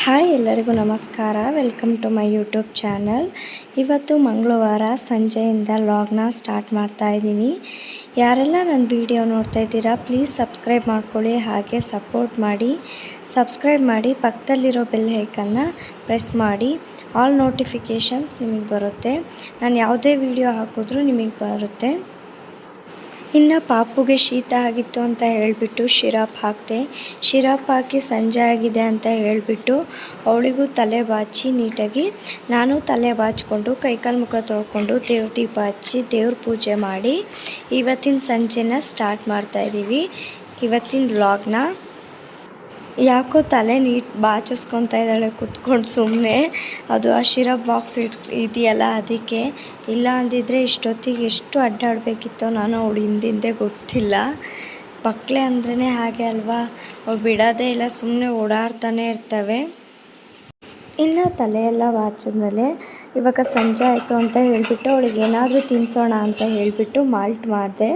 Hi ಎಲ್ಲರಿಗೂ ನಮಸ್ಕಾರ. Welcome to my YouTube channel. ಇವತ್ತು ಮಂಗಳವಾರ ಸಂಜೆಯಿಂದ ವ್ಲಾಗ್ನ ಸ್ಟಾರ್ಟ್ ಮಾಡ್ತಾ ಇದ್ದೀನಿ. ಯಾರೆಲ್ಲ ನನ್ನ ವಿಡಿಯೋ ನೋಡ್ತಾ ಇದ್ದೀರಾ ಪ್ಲೀಸ್ ಸಬ್ಸ್ಕ್ರೈಬ್ ಮಾಡ್ಕೊಳ್ಳಿ, ಹಾಗೆ ಸಪೋರ್ಟ್ ಮಾಡಿ. ಸಬ್ಸ್ಕ್ರೈಬ್ ಮಾಡಿ, ಪಕ್ಕದಲ್ಲಿರೋ ಬೆಲ್ ಐಕನ್ನ ಪ್ರೆಸ್ ಮಾಡಿ. ಆಲ್ ನೋಟಿಫಿಕೇಷನ್ಸ್ ನಿಮಗೆ ಬರುತ್ತೆ. ನಾನು ಯಾವುದೇ ವಿಡಿಯೋ ಹಾಕಿದ್ರೂ ನಿಮಗೆ ಬರುತ್ತೆ. ಇನ್ನು ಪಾಪುಗೆ ಶೀತ ಆಗಿತ್ತು ಅಂತ ಹೇಳಿಬಿಟ್ಟು ಶಿರಪ್ ಹಾಕಿದೆ. ಶಿರಪ್ ಹಾಕಿ ಸಂಜೆ ಆಗಿದೆ ಅಂತ ಹೇಳಿಬಿಟ್ಟು ಅವಳಿಗೂ ತಲೆ ಬಾಚಿ ನೀಟಾಗಿ ನಾನು ತಲೆ ಬಾಚಿಕೊಂಡು ಕೈಕಾಲು ಮುಖ ತೊಳ್ಕೊಂಡು ದೇವ್ರ ದೀಪ ಹಚ್ಚಿ ದೇವ್ರ ಪೂಜೆ ಮಾಡಿ ಇವತ್ತಿನ ಸಂಜೆನ ಸ್ಟಾರ್ಟ್ ಮಾಡ್ತಾಯಿದ್ದೀವಿ. ಇವತ್ತಿನ ವ್ಲಾಗ್ನ ಯಾಕೋ ತಲೆ ಬಾಚಿಸ್ಕೊತಾ ಇದ್ದಾಳೆ ಕುತ್ಕೊಂಡು ಸುಮ್ಮನೆ. ಅದು ಆ ಶಿರಪ್ ಬಾಕ್ಸ್ ಇದೆಯಲ್ಲ ಅದಕ್ಕೆ. ಇಲ್ಲ ಅಂದಿದ್ರೆ ಇಷ್ಟೊತ್ತಿಗೆ ಎಷ್ಟು ಅಡ್ಡಾಡಬೇಕಿತ್ತೋ ನಾನು ಅವಳು ಹಿಂದಿಂದೆ ಗೊತ್ತಿಲ್ಲ. ಮಕ್ಕಳೇ ಅಂದ್ರೇ ಹಾಗೆ ಅಲ್ವಾ, ಅವ್ರು ಬಿಡೋದೇ ಇಲ್ಲ, ಸುಮ್ಮನೆ ಓಡಾಡ್ತಾನೆ ಇರ್ತವೆ. ಇನ್ನು ತಲೆಯೆಲ್ಲ ಬಾಚಿದ್ಮೇಲೆ ಇವಾಗ ಸಂಜೆ ಆಯಿತು ಅಂತ ಹೇಳಿಬಿಟ್ಟು ಅವಳಿಗೆ ಏನಾದರೂ ತಿನ್ನಿಸೋಣ ಅಂತ ಹೇಳಿಬಿಟ್ಟು ಮಾಲ್ಟ್ ಮಾಡಿದೆ.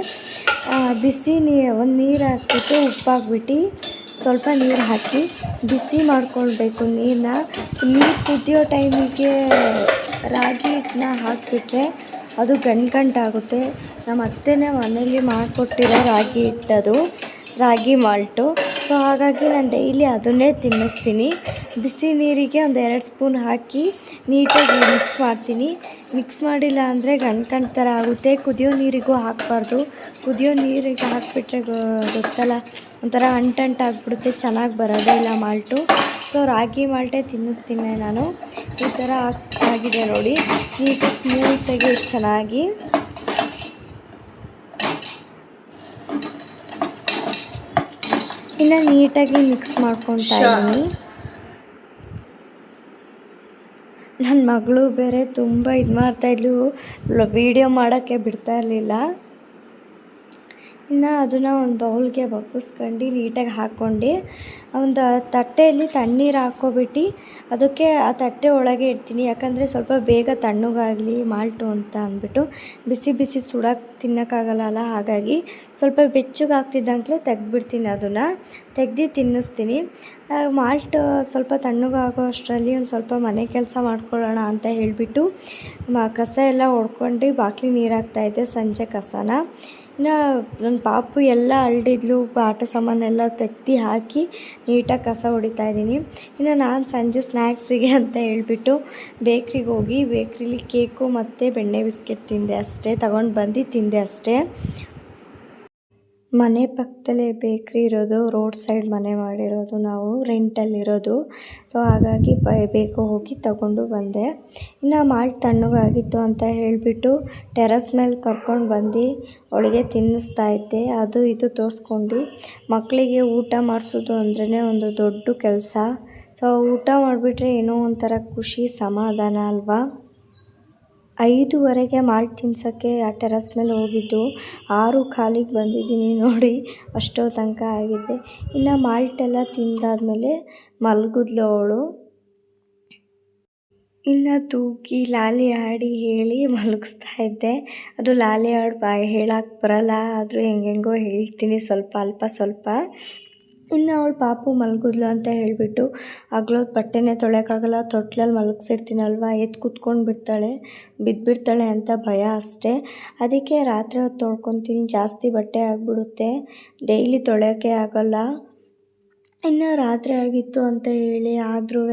ಬಿಸಿ ಒಂದು ನೀರು ಹಾಕ್ಬಿಟ್ಟು ಉಪ್ಪು ಹಾಕ್ಬಿಟ್ಟು ಸ್ವಲ್ಪ ನೀರು ಹಾಕಿ ಬಿಸಿ ಮಾಡ್ಕೊಳ್ಬೇಕು. ನೀರು ಕುದಿಯೋ ಟೈಮಿಗೆ ರಾಗಿ ಹಿಟ್ಟನ್ನ ಹಾಕಿಬಿಟ್ರೆ ಅದು ಗಂಟಾಗುತ್ತೆ. ನಮ್ಮ ಅತ್ತೆನೇ ಮನೇಲಿ ಮಾಡಿಕೊಟ್ಟಿರೋ ರಾಗಿ ಹಿಟ್ಟದು, ರಾಗಿ ಮಾಲ್ಟು. ಸೊ ಹಾಗಾಗಿ ನಾನು ಡೈಲಿ ಅದನ್ನೇ ತಿನ್ನಿಸ್ತೀನಿ. ಬಿಸಿ ನೀರಿಗೆ ಒಂದು 2 ಸ್ಪೂನ್ ಹಾಕಿ ನೀಟಾಗಿ ಮಿಕ್ಸ್ ಮಾಡ್ತೀನಿ. ಮಿಕ್ಸ್ ಮಾಡಿಲ್ಲ ಅಂದರೆ ಗಂಟು ಥರ ಆಗುತ್ತೆ. ಕುದಿಯೋ ನೀರಿಗೂ ಹಾಕಬಾರ್ದು. ಕುದಿಯೋ ನೀರಿಗೆ ಹಾಕಿಬಿಟ್ರೆ ಗೊತ್ತಲ್ಲ, ಒಂಥರ ಅಂಟಾಗ್ಬಿಡುತ್ತೆ, ಚೆನ್ನಾಗಿ ಬರೋದೇ ಇಲ್ಲ ಮಾಲ್ಟು. ಸೊ ರಾಗಿ ಮಾಲ್ಟೇ ತಿನ್ನಿಸ್ತೀನಿ ನಾನು. ಈ ಥರ ಆಗಿದೆ ನೋಡಿ, ನೀಟಾಗಿ ಸ್ಮೂತಾಗಿ ಎಷ್ಟು ಚೆನ್ನಾಗಿ. ಇನ್ನು ನೀಟಾಗಿ ಮಿಕ್ಸ್ ಮಾಡ್ಕೊತಾ ಇದ್ದೀನಿ. ನನ್ನ ಮಗಳು ಬೇರೆ ತುಂಬ ಮಾಡ್ತಾಯಿದ್ಲು, ವೀಡಿಯೋ ಮಾಡೋಕ್ಕೆ ಬಿಡ್ತಾ ಇರಲಿಲ್ಲ. ಇನ್ನು ಅದನ್ನು ಒಂದು ಬೌಲ್ಗೆ ಬಗ್ಗಿಸ್ಕೊಂಡು ನೀಟಾಗಿ ಹಾಕ್ಕೊಂಡು ಒಂದು ತಟ್ಟೆಯಲ್ಲಿ ತಣ್ಣೀರು ಹಾಕ್ಕೊಬಿಟ್ಟು ಅದಕ್ಕೆ ಆ ತಟ್ಟೆ ಒಳಗೆ ಇಡ್ತೀನಿ. ಯಾಕಂದರೆ ಸ್ವಲ್ಪ ಬೇಗ ತಣ್ಣಗಾಗಲಿ ಮಾಲ್ಟು ಅಂತ ಅಂದ್ಬಿಟ್ಟು. ಬಿಸಿ ಸುಡೋಕ್ಕೆ ತಿನ್ನೋಕ್ಕಾಗಲ್ಲ, ಹಾಗಾಗಿ ಸ್ವಲ್ಪ ಬೆಚ್ಚಗೆ ಆಗ್ತಿದ್ದಂಗೆ ತೆಗ್ದುಬಿಡ್ತೀನಿ. ಅದನ್ನು ತೆಗ್ದು ತಿನ್ನಿಸ್ತೀನಿ. ಮಾಲ್ಟ್ ಸ್ವಲ್ಪ ತಣ್ಣಗಾಗೋ ಅಷ್ಟರಲ್ಲಿ ಒಂದು ಸ್ವಲ್ಪ ಮನೆ ಕೆಲಸ ಮಾಡ್ಕೊಳ್ಳೋಣ ಅಂತ ಹೇಳಿಬಿಟ್ಟು ಕಸ ಎಲ್ಲ ಹೊಡ್ಕೊಂಡು ಬಾಕ್ಲಿ ನೀರು ಹಾಕ್ತಾಯಿದ್ದೆ, ಸಂಜೆ ಕಸನ. ಇನ್ನು ನನ್ನ ಪಾಪು ಎಲ್ಲ ಅಲ್ಡಿದ್ಲು, ಆಟ ಸಾಮಾನೆಲ್ಲ ತೆಗ್ದು ಹಾಕಿ ನೀಟಾಗಿ ಕಸ ಹೊಡಿತಾಯಿದ್ದೀನಿ. ಇನ್ನು ನಾನು ಸಂಜೆ ಸ್ನ್ಯಾಕ್ಸಿಗೆ ಅಂತ ಹೇಳಿಬಿಟ್ಟು ಬೇಕ್ರಿಗೆ ಹೋಗಿ ಬೇಕ್ರಿಲಿ ಕೇಕು ಮತ್ತು ಬೆಣ್ಣೆ ಬಿಸ್ಕೆಟ್ ತಿಂದೆ ಅಷ್ಟೇ, ತಗೊಂಡು ಬಂದು ತಿಂದೆ ಅಷ್ಟೇ. ಮನೆ ಪಕ್ಕದಲ್ಲೇ ಬೇಕ್ರಿ ಇರೋದು, ರೋಡ್ ಸೈಡ್ ಮನೆ ಮಾಡಿರೋದು, ನಾವು ರೆಂಟಲ್ಲಿರೋದು. ಸೊ ಹಾಗಾಗಿ ಬೇಗ ಹೋಗಿ ತಗೊಂಡು ಬಂದೆ. ಇನ್ನು ಮಾಲ್ಟ್ ತಣ್ಣಗಾಗಿತ್ತು ಅಂತ ಹೇಳಿಬಿಟ್ಟು ಟೆರಸ್ ಮೇಲೆ ಕರ್ಕೊಂಡು ಬಂದು ಅವಳಿಗೆ ತಿನ್ನಿಸ್ತಾ ಇದ್ದೆ. ಅದು ಇದು ತೋರಿಸ್ಕೊಂಡು ಮಕ್ಕಳಿಗೆ ಊಟ ಮಾಡಿಸೋದು ಅಂದ್ರೇ ಒಂದು ದೊಡ್ಡ ಕೆಲಸ. ಸೊ ಊಟ ಮಾಡಿಬಿಟ್ರೆ ಏನೋ ಒಂಥರ ಖುಷಿ, ಸಮಾಧಾನ ಅಲ್ವಾ. 5:15ಗೆ ಮಾಲ್ಟ್ ತಿನ್ಸೋಕ್ಕೆ ಆ ಟೆರಸ್ ಮೇಲೆ ಹೋಗಿದ್ದು, 6:15ಗೆ ಬಂದಿದ್ದೀನಿ ನೋಡಿ, ಅಷ್ಟೋ ತನಕ ಆಗಿದೆ. ಇನ್ನು ಮಾಲ್ಟೆಲ್ಲ ತಿಂದಾದ್ಮೇಲೆ ಮಲಗಿದ್ಲು ಅವಳು. ಇನ್ನು ತೂಗಿ ಲಾಲಿ ಆಡಿ ಹೇಳಿ ಮಲಗಿಸ್ತಾ ಇದ್ದೆ. ಅದು ಲಾಲಿ ಆಡಿ ಹೇಳಕ್ಕೆ ಬರಲ್ಲ, ಆದರೂ ಹೆಂಗೆಂಗೋ ಹೇಳ್ತೀನಿ ಅಲ್ಪ ಸ್ವಲ್ಪ. ಇನ್ನು ಅವಳು ಪಾಪು ಮಲಗಿದ್ಲು ಅಂತ ಹೇಳಿಬಿಟ್ಟು ಹಗ್ಲೊತ್ತು ಬಟ್ಟೆನೇ ತೊಳೆಯೋಕ್ಕಾಗಲ್ಲ, ತೊಟ್ಲಲ್ಲಿ ಮಲಗಿಸಿರ್ತೀನಲ್ವ, ಎದ್ದು ಕೂತ್ಕೊಂಡು ಬಿದ್ದುಬಿಡ್ತಾಳೆ ಅಂತ ಭಯ ಅಷ್ಟೇ. ಅದಕ್ಕೆ ರಾತ್ರಿ ಹೊತ್ತು ತೊಳ್ಕೊತೀನಿ, ಜಾಸ್ತಿ ಬಟ್ಟೆ ಆಗಿಬಿಡುತ್ತೆ, ಡೈಲಿ ತೊಳೆಯೋಕ್ಕೆ ಆಗೋಲ್ಲ. ಇನ್ನು ರಾತ್ರಿ ಆಗಿತ್ತು ಅಂತ ಹೇಳಿ ಆದ್ರೂ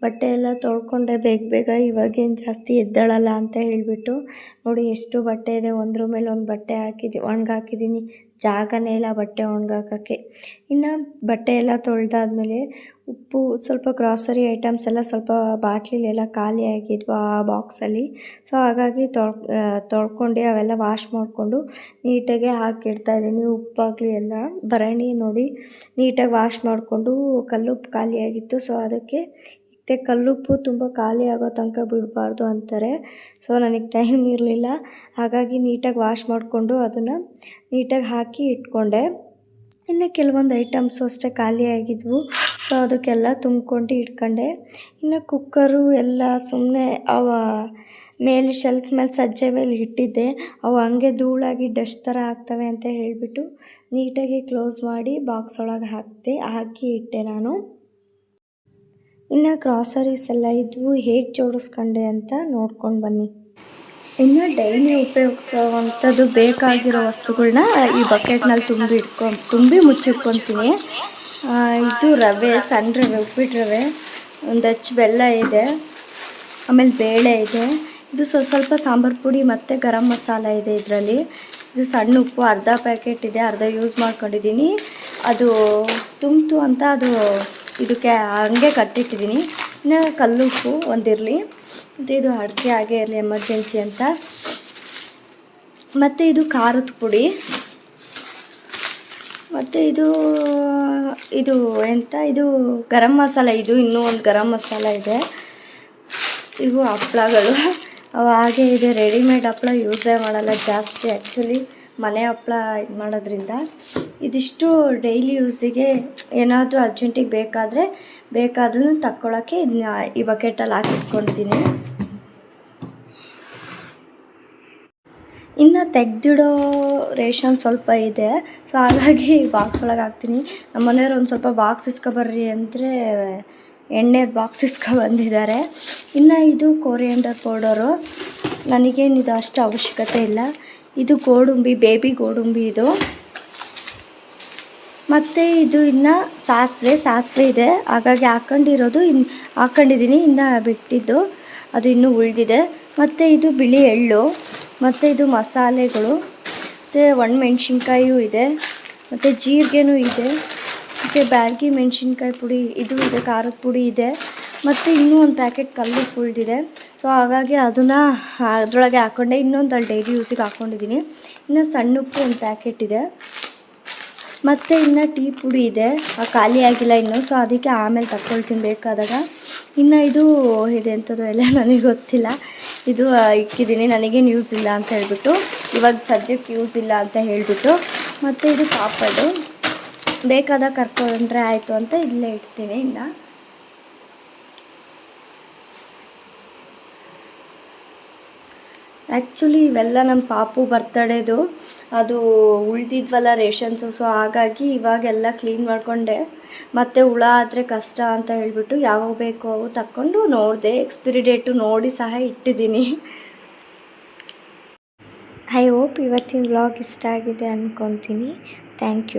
ಬಟ್ಟೆ ಎಲ್ಲ ತೊಳ್ಕೊಂಡೆ ಬೇಗ ಇವಾಗೇನು ಜಾಸ್ತಿ ಎದ್ದೇಳಲ್ಲ ಅಂತ ಹೇಳಿಬಿಟ್ಟು ನೋಡಿ ಎಷ್ಟು ಬಟ್ಟೆ ಇದೆ, ಒಂದ್ರ ಮೇಲೆ ಒಂದು ಬಟ್ಟೆ ಒಣಗಾಕಿದ್ದೀನಿ, ಜಾಗನೇ ಇಲ್ಲ ಬಟ್ಟೆ ಒಣಗಾಕೋಕ್ಕೆ. ಇನ್ನು ಬಟ್ಟೆ ಎಲ್ಲ ತೊಳೆದಾದ್ಮೇಲೆ ಉಪ್ಪು ಸ್ವಲ್ಪ ಗ್ರಾಸರಿ ಐಟಮ್ಸ್ ಎಲ್ಲ ಸ್ವಲ್ಪ ಬಾಟ್ಲಿಲೆಲ್ಲ ಖಾಲಿ ಆಗಿದ್ವು ಆ ಬಾಕ್ಸಲ್ಲಿ. ಸೊ ಹಾಗಾಗಿ ತೊಳ್ಕೊಂಡು ಅವೆಲ್ಲ ವಾಶ್ ಮಾಡಿಕೊಂಡು ನೀಟಾಗಿ ಹಾಕಿಡ್ತಾಯಿದ್ದೀನಿ. ಉಪ್ಪಾಗಲಿ ಎಲ್ಲ ಭರಣಿ ನೋಡಿ ನೀಟಾಗಿ ವಾಶ್ ಮಾಡಿಕೊಂಡು, ಕಲ್ಲುಪ್ಪು ಖಾಲಿಯಾಗಿತ್ತು. ಸೊ ಅದಕ್ಕೆ ಕಲ್ಲುಪ್ಪು ತುಂಬ ಖಾಲಿ ಆಗೋ ತನಕ ಬಿಡಬಾರ್ದು ಅಂತಾರೆ. ಸೊ ನನಗೆ ಟೈಮ್ ಇರಲಿಲ್ಲ, ಹಾಗಾಗಿ ನೀಟಾಗಿ ವಾಶ್ ಮಾಡಿಕೊಂಡು ಅದನ್ನು ನೀಟಾಗಿ ಹಾಕಿ ಇಟ್ಕೊಂಡೆ. ಇನ್ನು ಕೆಲವೊಂದು ಐಟಮ್ಸು ಅಷ್ಟೇ ಖಾಲಿಯಾಗಿದ್ವು. ಸೊ ಅದಕ್ಕೆಲ್ಲ ತುಂಬ್ಕೊಂಡು ಇಟ್ಕೊಂಡೆ. ಇನ್ನು ಕುಕ್ಕರು ಎಲ್ಲ ಸುಮ್ಮನೆ ಮೇಲೆ ಶೆಲ್ಫ್ ಮೇಲೆ ಸಜ್ಜೆ ಮೇಲೆ ಇಟ್ಟಿದ್ದೆ, ಅವು ಹಂಗೆ ಧೂಳಾಗಿ ಡಸ್ಟ್ ಥರ ಆಗ್ತವೆ ಅಂತ ಹೇಳಿಬಿಟ್ಟು ನೀಟಾಗಿ ಕ್ಲೋಸ್ ಮಾಡಿ ಬಾಕ್ಸ್ ಒಳಗೆ ಹಾಕಿ ಇಟ್ಟೆ ನಾನು. ಇನ್ನು ಗ್ರಾಸರೀಸ್ ಎಲ್ಲ ಇದ್ವು, ಹೇಗೆ ಜೋಡಿಸ್ಕೊಂಡೆ ಅಂತ ನೋಡ್ಕೊಂಡು ಬನ್ನಿ. ಇನ್ನು ಡೈಲಿ ಉಪಯೋಗಿಸೋವಂಥದ್ದು ಬೇಕಾಗಿರೋ ವಸ್ತುಗಳನ್ನ ಈ ಬಕೆಟ್ನಲ್ಲಿ ತುಂಬಿ ಮುಚ್ಚಿಟ್ಕೊತೀನಿ. ಇದು ರವೆ, ಸಣ್ಣ ರವೆ, ಉಪ್ಪಿಟ್ಟು ರವೆ, ಒಂದು ಅಚ್ಚು ಬೆಲ್ಲ ಇದೆ, ಆಮೇಲೆ ಬೇಳೆ ಇದೆ, ಇದು ಸ್ವಲ್ಪ ಸಾಂಬಾರು ಪುಡಿ ಮತ್ತು ಗರಂ ಮಸಾಲ ಇದೆ ಇದರಲ್ಲಿ. ಇದು ಸಣ್ಣ ಉಪ್ಪು ಅರ್ಧ ಪ್ಯಾಕೆಟ್ ಇದೆ, ಅರ್ಧ ಯೂಸ್ ಮಾಡ್ಕೊಂಡಿದ್ದೀನಿ. ಅದು ತುಂಬಿತು ಅಂತ ಅದು ಇದಕ್ಕೆ ಹಂಗೆ ಕಟ್ಟಿಟ್ಟಿದ್ದೀನಿ. ಇನ್ನು ಕಲ್ಲುಪ್ಪು ಒಂದಿರಲಿ, ಮತ್ತು ಇದು ಅಡುಗೆ ಆಗೇ ಇರಲಿ ಎಮರ್ಜೆನ್ಸಿ ಅಂತ. ಮತ್ತು ಇದು ಖಾರದ ಪುಡಿ, ಮತ್ತು ಇದು ಎಂತ ಇದು ಗರಂ ಮಸಾಲ. ಇದು ಇನ್ನೂ ಒಂದು ಗರಂ ಮಸಾಲ ಇದೆ. ಇವು ಹಪ್ಪಳಗಳು ಅವು ಹಾಗೆ ಇದೆ. ರೆಡಿಮೇಡ್ ಹಪ್ಪಳ ಯೂಸೇ ಮಾಡಲ್ಲ ಜಾಸ್ತಿ, ಆ್ಯಕ್ಚುಲಿ ಮನೆ ಹಪ್ಪಳ ಇದು ಮಾಡೋದ್ರಿಂದ. ಇದಿಷ್ಟು ಡೈಲಿ ಯೂಸಿಗೆ ಏನಾದರೂ ಅರ್ಜೆಂಟಿಗೆ ಬೇಕಾದ್ರೂ ತಕ್ಕೊಳ್ಳೋಕ್ಕೆ ಇದನ್ನ ಈ ಬಕೆಟಲ್ಲಿ ಹಾಕಿಟ್ಕೊಂಡಿದ್ದೀನಿ. ಇನ್ನು ತೆಗೆದಿಡೋ ರೇಷನ್ ಸ್ವಲ್ಪ ಇದೆ, ಸೊ ಹಾಗಾಗಿ ಬಾಕ್ಸ್ ಒಳಗೆ ಹಾಕ್ತೀನಿ. ನಮ್ಮ ಮನೆಯವ್ರು ಒಂದು ಸ್ವಲ್ಪ ಬಾಕ್ಸ್ ಇಸ್ಕೊಬರ್ರಿ ಅಂದರೆ ಎಣ್ಣೆದು ಬಾಕ್ಸ್ ಇಸ್ಕೊಬಂದಿದ್ದಾರೆ. ಇನ್ನು ಇದು ಕೊರಿಯಂಡರ್ ಪೌಡರು, ನನಗೇನಿದು ಅಷ್ಟು ಅವಶ್ಯಕತೆ ಇಲ್ಲ. ಇದು ಗೋಡಂಬಿ, ಬೇಬಿ ಗೋಡಂಬಿ ಇದು. ಮತ್ತು ಇದು ಇನ್ನು ಸಾಸಿವೆ ಇದೆ, ಹಾಗಾಗಿ ಹಾಕ್ಕೊಂಡಿದ್ದೀನಿ. ಇನ್ನು ಬಿಟ್ಟಿದ್ದು ಅದು ಇನ್ನೂ ಉಳಿದಿದೆ. ಮತ್ತು ಇದು ಬಿಳಿ ಎಳ್ಳು, ಮತ್ತು ಇದು ಮಸಾಲೆಗಳು, ಮತ್ತು ಒಣಮೆಣ್ಸಿನ್ಕಾಯಿಯೂ ಇದೆ, ಮತ್ತು ಜೀರಿಗೆನೂ ಇದೆ, ಮತ್ತು ಬ್ಯಾಡಗಿ ಮೆಣಸಿನ್ಕಾಯಿ ಪುಡಿ ಇದು ಇದೆ, ಖಾರದ ಪುಡಿ ಇದೆ, ಮತ್ತು ಇನ್ನೂ ಒಂದು ಪ್ಯಾಕೆಟ್ ಕಲ್ಲುಪ್ಪು ಉಳಿದಿದೆ. ಸೊ ಹಾಗಾಗಿ ಅದನ್ನು ಅದರೊಳಗೆ ಹಾಕ್ಕೊಂಡೆ. ಇನ್ನೊಂದು ಅಲ್ಲಿ ಡೈಲಿ ಯೂಸಿಗೆ ಹಾಕ್ಕೊಂಡಿದ್ದೀನಿ. ಇನ್ನು ಸಣ್ಣ ಉಪ್ಪು ಒಂದು ಪ್ಯಾಕೆಟ್ ಇದೆ, ಮತ್ತು ಇನ್ನು ಟೀ ಪುಡಿ ಇದೆ, ಖಾಲಿ ಆಗಿಲ್ಲ ಇನ್ನು, ಸೊ ಅದಕ್ಕೆ ಆಮೇಲೆ ತಗೊಳ್ತೀನಿ ಬೇಕಾದಾಗ. ಇನ್ನು ಇದು ಇದೆ ಎಂಥದ್ದು ಎಲ್ಲ ನನಗೆ ಗೊತ್ತಿಲ್ಲ, ಇದು ಇಕ್ಕಿದ್ದೀನಿ, ನನಗೇನು ಯೂಸ್ ಇಲ್ಲ ಅಂತ ಹೇಳಿಬಿಟ್ಟು, ಇವಾಗ ಸದ್ಯಕ್ಕೆ ಯೂಸ್ ಇಲ್ಲ ಅಂತ ಹೇಳಿಬಿಟ್ಟು. ಮತ್ತು ಇದು ಪಾಪಡು, ಬೇಕಾದಾಗ ಕರ್ಕೊಂಡ್ರೆ ಆಯಿತು ಅಂತ ಇಲ್ಲೇ ಇಡ್ತೀನಿ. ಇನ್ನು ಆ್ಯಕ್ಚುಲಿ ಇವೆಲ್ಲ ನಮ್ಮ ಪಾಪು ಬರ್ತಡೇದು ಅದು ಉಳಿದಿದ್ವಲ್ಲ ರೇಷನ್ಸು, ಸೊ ಹಾಗಾಗಿ ಇವಾಗೆಲ್ಲ ಕ್ಲೀನ್ ಮಾಡಿಕೊಂಡೆ. ಮತ್ತು ಹುಳ ಆದರೆ ಕಷ್ಟ ಅಂತ ಹೇಳಿಬಿಟ್ಟು ಯಾವಾಗ ಬೇಕೋ ಅವು ತಕ್ಕೊಂಡು ನೋಡಿದೆ, ಎಕ್ಸ್ಪಿರಿ ಡೇಟು ನೋಡಿ ಸಹ ಇಟ್ಟಿದ್ದೀನಿ. ಐ ಹೋಪ್ ಇವತ್ತಿನ ವ್ಲಾಗ್ ಇಷ್ಟ ಆಗಿದೆ ಅಂದ್ಕೊತೀನಿ. Thank you.